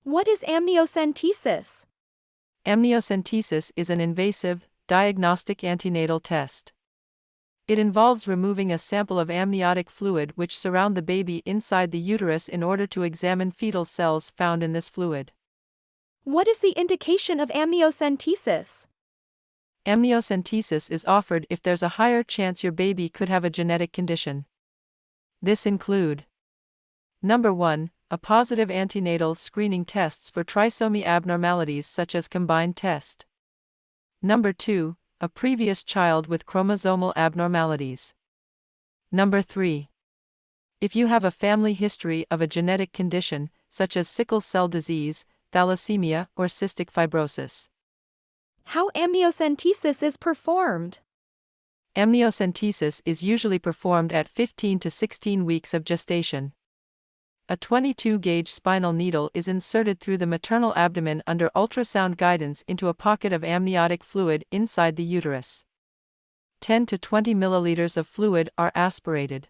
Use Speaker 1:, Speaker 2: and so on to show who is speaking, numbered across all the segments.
Speaker 1: What is amniocentesis?
Speaker 2: Amniocentesis is an invasive, diagnostic antenatal test. It involves removing a sample of amniotic fluid which surround the baby inside the uterus in order to examine fetal cells found in this fluid.
Speaker 1: What is the indication of amniocentesis?
Speaker 2: Amniocentesis is offered if there's a higher chance your baby could have a genetic condition. This include: Number 1, a positive antenatal screening tests for trisomy abnormalities such as combined test. Number 2, a previous child with chromosomal abnormalities. Number 3, if you have a family history of a genetic condition, such as sickle cell disease, thalassemia, or cystic fibrosis.
Speaker 1: How amniocentesis is performed?
Speaker 2: Amniocentesis is usually performed at 15 to 16 weeks of gestation. A 22-gauge spinal needle is inserted through the maternal abdomen under ultrasound guidance into a pocket of amniotic fluid inside the uterus. 10 to 20 milliliters of fluid are aspirated.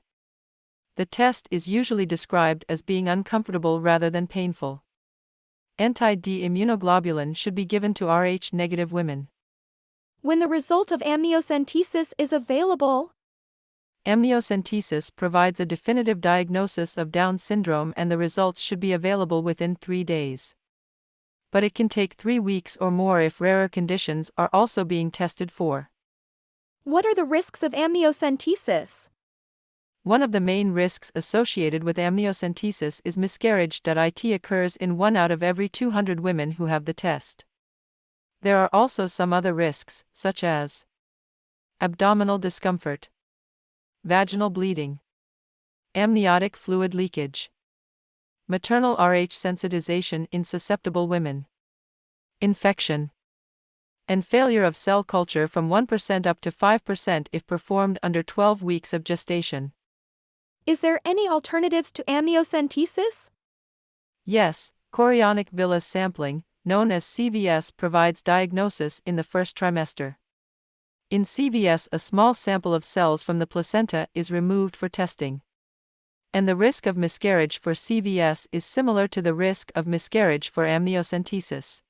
Speaker 2: The test is usually described as being uncomfortable rather than painful. Anti-D immunoglobulin should be given to Rh-negative women.
Speaker 1: When the result of amniocentesis is available,
Speaker 2: amniocentesis provides a definitive diagnosis of Down syndrome and the results should be available within 3 days. But it can take 3 weeks or more if rarer conditions are also being tested for.
Speaker 1: What are the risks of amniocentesis?
Speaker 2: One of the main risks associated with amniocentesis is miscarriage. It occurs in 1 out of every 200 women who have the test. There are also some other risks, such as abdominal discomfort, vaginal bleeding, amniotic fluid leakage, maternal Rh sensitization in susceptible women, infection, and failure of cell culture from 1% up to 5% if performed under 12 weeks of gestation.
Speaker 1: Is there any alternatives to amniocentesis?
Speaker 2: Yes, chorionic villus sampling, known as CVS, provides diagnosis in the first trimester. In CVS, a small sample of cells from the placenta is removed for testing. And the risk of miscarriage for CVS is similar to the risk of miscarriage for amniocentesis.